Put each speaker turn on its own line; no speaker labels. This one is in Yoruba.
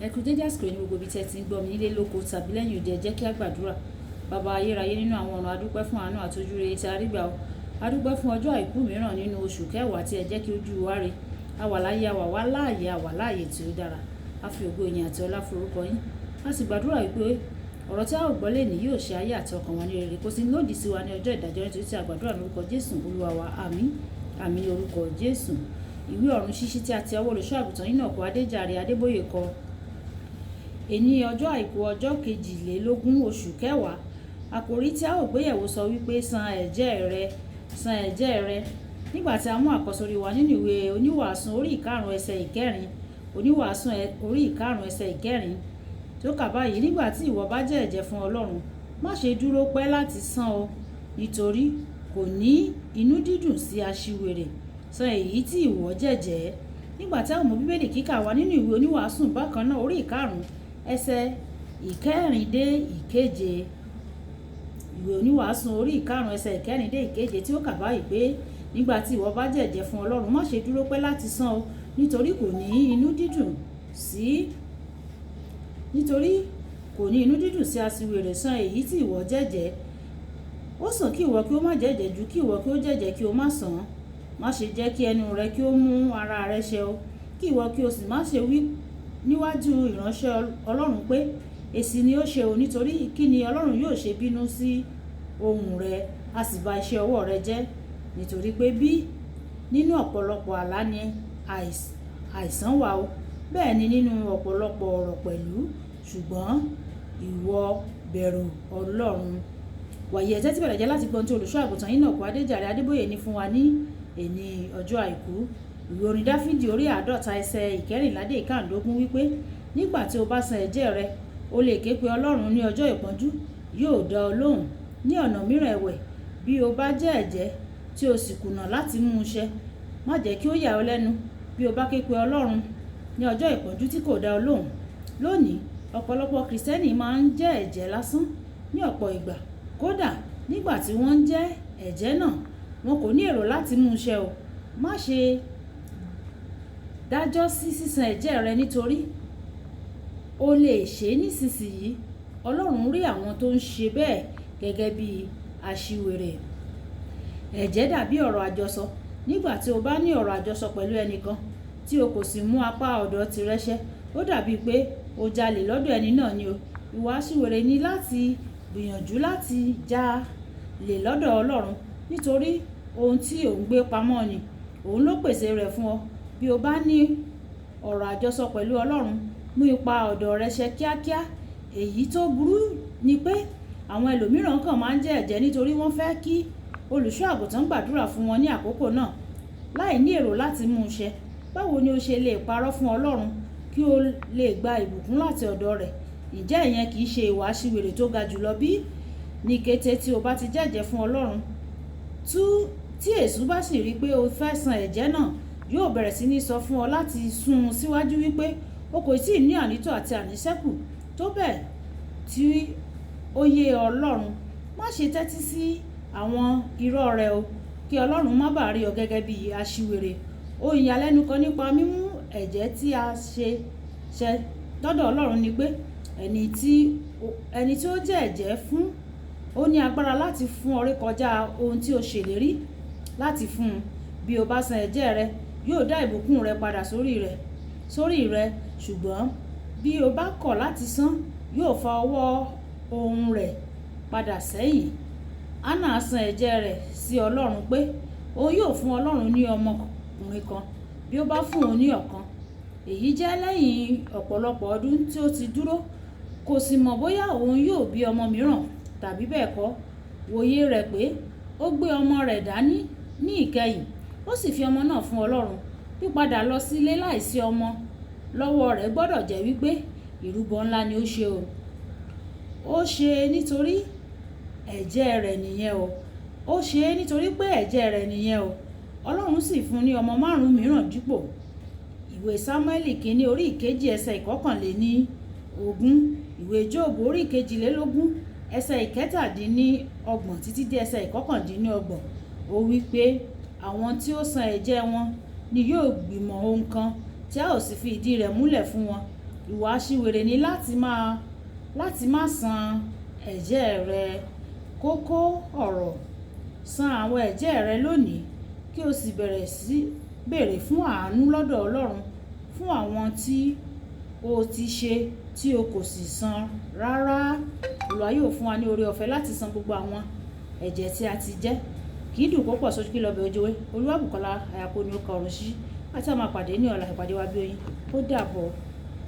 Ẹ kú dédé àsìkò ní gbogbo ibi tẹ́ ti ń gbọ́ mi nílé lóko tàbí lẹ́yìn òde. Ẹ jẹ́ kí a gbàdúrà. Bàbá ayérayé nínú àwọn ọ̀run, a dúpẹ́ fún àánú àti ojúrere tí a rí gbà o. A dúpẹ́ fún ọjọ́ àìkú mìíràn nínú oṣù kẹwàá tí ẹ jẹ́ kí ojú wa rí. A wà láyé, a wà láàyè tí ó dára. A fi ògo ìyìn àti ọlá forúkọ yín. A sì gbàdúrà wípé ọ̀rọ̀ tí a ò gbọ́ lẹ́ni yóò ṣe ayé àti ọkàn wọn ní rere. Kò sí lòdì sí wa ní ọjọ́ ìdájọ́, nítorí tí a gbàdúrà lórúkọ Jésù Olúwa wa. Àmín. Àmín lórúkọ Jésù. Ìwé ọ̀run ṣíṣí tí a ti ọwọ́ olùṣọ́ àgùntàn Enoch Adeboye kọ. Èní ọjọ́ àìkú ọjọ́ 22 oṣù kẹwàá. Àkòrí tí a ó gbéyẹ̀wò sọ wípé san ẹ̀jẹ̀ rẹ. Nígbà tí a mú àkọ́sórí wa nínú ìwé oníwàásù orí ìkarùn ẹsẹ̀ ìkẹrin, oníwàásù orí ìkarùn ẹsẹ̀ ìkẹrin tó kà báyìí: nígbà tí ìwọ bá jẹ́ ẹ̀jẹ̀ fún Ọlọ́run, má ṣe dúró pẹ́ láti san o, nítorí kò ní inú dídùn sí aṣiwèrè. San èyí tí ìwọ jẹ̀jẹ́. Nígbà tí a mú bíbélì kíkà wa nínú ìwé oníwàásù bákan náà orí ìkarùn ẹsẹ̀ ìkẹrin dé ìkeje. Ìwé oníwàásù orí ìkarùn ẹsẹ̀ ìkẹrin dé ìkeje tí ó kà báyìí pé: nígbà tí ìwọ bá jẹ̀jẹ́ fún Ọlọ́run, má ṣe dúró pẹ́ láti san o, nítorí kò ní inú dídùn sí aṣiwèrè. San èyí tí ìwọ jẹ̀jẹ́. Ó sàn kí ìwọ kí ó má jẹ̀jẹ́ ju kí ìwọ kí ó jẹ̀jẹ́ kí ó má san. Má ṣe jẹ́ kí ẹnu rẹ kí ó mú ara rẹ ṣẹ o, kí ìwọ kí o sì má ṣe wí níwájú ìránṣẹ́ Ọlọ́run pé èsì ni ó ṣe o, nítorí kí ni Ọlọ́run yóò ṣe bínú sí ohùn rẹ, a sì bà iṣẹ́ ọwọ́ rẹ jẹ́. Nítorí pé bí nínú ọ̀pọ̀lọpọ̀ àlá ni àìsàn wà o, bẹ́ẹ̀ ni nínú ọ̀pọ̀lọpọ̀ ọ̀rọ̀ pẹ̀lú, ṣùgbọ́n ìwọ bẹ̀rù Ọlọ́run. Wàyí ẹ tẹ́tí bẹ̀rẹ̀ jẹ́ láti gbọ́n tí olùṣọ́ àgùntàn Enoch Adeboye ní fún wa ní èní ọjọ́ àìkú. Ìwé orin Dáfídì orí 50 ẹsẹ̀ ìkẹrìnlá dé ìkàndógún wípé: nígbà tí o bá san ẹ̀jẹ̀ rẹ, o lè ké pe Ọlọ́run ní ọjọ́ ìpọ́njú, yóò dá ọ lóhùn. Ní ọ̀nà mìíràn ẹ̀wẹ̀, bí o bá jẹ́ ẹ̀jẹ́ tí o sì kùnà láti mú un ṣẹ, má jẹ́ kí ó yà ọ́ lẹ́nu bí o bá ké pe Ọlọ́run ní ọjọ́ ìpọ́njú tí kò dá ọ lóhùn. Lónìí, ọ̀pọ̀lọpọ̀ Kìrìsìtẹ́nì máa ń jẹ́ ẹ̀jẹ́ lásán ní ọ̀pọ̀ ìgbà. Kódà nígbà tí wọ́n ń jẹ́ ẹ̀jẹ́ náà, wọn kò ní èrò láti mú un ṣẹ o. Má ṣe dájọ́ sí sísan ẹ̀jẹ̀ rẹ, nítorí o lè ṣe é nísinsìnyí. Ọlọ́run rí àwọn tó ń ṣe bẹ́ẹ̀ gẹ́gẹ́ bí aṣiwèrè. Ẹ̀jẹ̀ dàbí ọ̀rọ̀ àjọsọ. Nígbà tí o bá ní ọ̀rọ̀ àjọsọ pẹ̀lú ẹnìkan tí o kò sì mú apá ọ̀dọ̀ tirẹ̀ ṣẹ, ó dàbí pé o jalè lọ́dọ̀ ẹni náà ni o. Ìwà aṣiwèrè ni láti gbìyànjú láti jalè lọ́dọ̀ Ọlọ́run, nítorí ohun tí ò ń gbé pamọ́ ni òun ló pèsè rẹ̀ fún ọ. Bí o bá ní ọ̀rọ̀ àjọsọ pẹ̀lú Ọlọ́run, mú ipa ọ̀dọ̀ rẹ ṣẹ kíákíá. Èyí tó burú ni pé àwọn ẹlòmíràn kàn máa ń jẹ́ ẹ̀jẹ́ nítorí wọ́n fẹ́ kí olùṣọ́ àgùntàn gbàdúrà fún wọn ní àkókò náà, láì ní èrò láti mú un ṣẹ. Báwo ni o ṣe lè parọ́ fún Ọlọ́run kí o lè gba ìbùkún láti ọ̀dọ̀ rẹ̀? Ǹjẹ́ ìyẹn kì í ṣe ìwà aṣiwèrè tó ga jùlọ bí? Ní kété tí o bá ti jẹ́jẹ́ fún Ọlọ́run, tí èṣù bá sì rí pé o fẹ́ san ẹ̀jẹ̀ náà, yóò bẹ̀rẹ̀ sí ní sọ fún ọ láti sún un síwájú wípé o kò tíì ní ànító àti àníṣẹ́kù tó bẹ́ẹ̀ tí ó yé Ọlọ́run. Má ṣe tẹ́tí sí àwọn irọ́ rẹ̀ o, kí Ọlọ́run má bàa rí ọ gẹ́gẹ́ bí aṣiwèrè. Ohun ìyàlẹ́nu kan nípa mímú ẹ̀jẹ̀ tí a ṣe lọ́dọ̀ Ọlọ́run ni pé ẹni tí ó jẹ́ ẹ̀jẹ́ fún, ó ní agbára láti fún ọ rékọjá ohun tí o ṣèlérí láti fún un. Bí o bá san ẹ̀jẹ̀ rẹ, yóò dá ìbùkún rẹ padà sórí rẹ, ṣùgbọ́n bí o bá kọ̀ láti san, yóò fa ọwọ́ ohun rẹ̀ padà sẹ́yìn. Hánà san ẹ̀jẹ̀ rẹ̀ sí Ọlọ́run pé òun yóò fún Ọlọ́run ní ọmọkùnrin kan bí ó bá fún òun ní ọ̀kan. Èyí jẹ́ lẹ́yìn ọ̀pọ̀lọpọ̀ ọdún tí ó ti dúró, kò sì mọ̀ bóyá òun yóò bí ọmọ mìíràn tàbí bẹ́ẹ̀ kọ́. Wòye rẹ̀ pé ó gbé ọmọ rẹ̀ dání ní ìkẹyìn, ó sì fi ọmọ náà fún Ọlọ́run. Pípadà lọ sílé láìsí ọmọ lọ́wọ́ rẹ̀ gbọ́dọ̀ jẹ́ wípé ìrúbọ ńlá ni ó ṣe o. Ó ṣe é nítorí ẹ̀jẹ̀ rẹ̀ nìyẹn o. Ó ṣe é nítorí pé ẹ̀jẹ̀ rẹ̀ nìyẹn o. Ọlọ́run sì fún ní ọmọ 5 mìíràn dípò. Ìwé Sámúẹ́lì kìíní orí 2 ẹsẹ̀ 21. Ìwé Jóòbù orí 22 ẹsẹ̀ 27 títí dé ẹsẹ̀ 29. Ó wí pé àwọn tí ó san ẹ̀jẹ̀ wọn ni yóò gbìmọ̀ ohun kan tí a ó sì fi ìdí rẹ̀ múlẹ̀ fún wọn. ìwà aṣiwèrè ni láti má san ẹ̀jẹ̀ rẹ. Kókó ọ̀rọ̀: san àwọn ẹ̀jẹ̀ rẹ lónìí kí o sì bẹ̀rẹ̀ sí béèrè fún àánú lọ́dọ̀ Ọlọ́run fún àwọn tí o ti ṣe tí o kò sì san rárá. Olúwa yóò fún wa ní oore ọ̀fẹ́ láti san gbogbo àwọn ẹ̀jẹ̀ tí a ti jẹ. Kì í dùn kó pọ̀ sójú kí lọ́bẹ̀ ojúwé. Olúwabùkọ́lá Àyàkó ni ó ka ọ̀run sí. Àti a máa pàdé ní ọ̀la. Ìpàdé wa bí oyin. Ó dàbọ̀.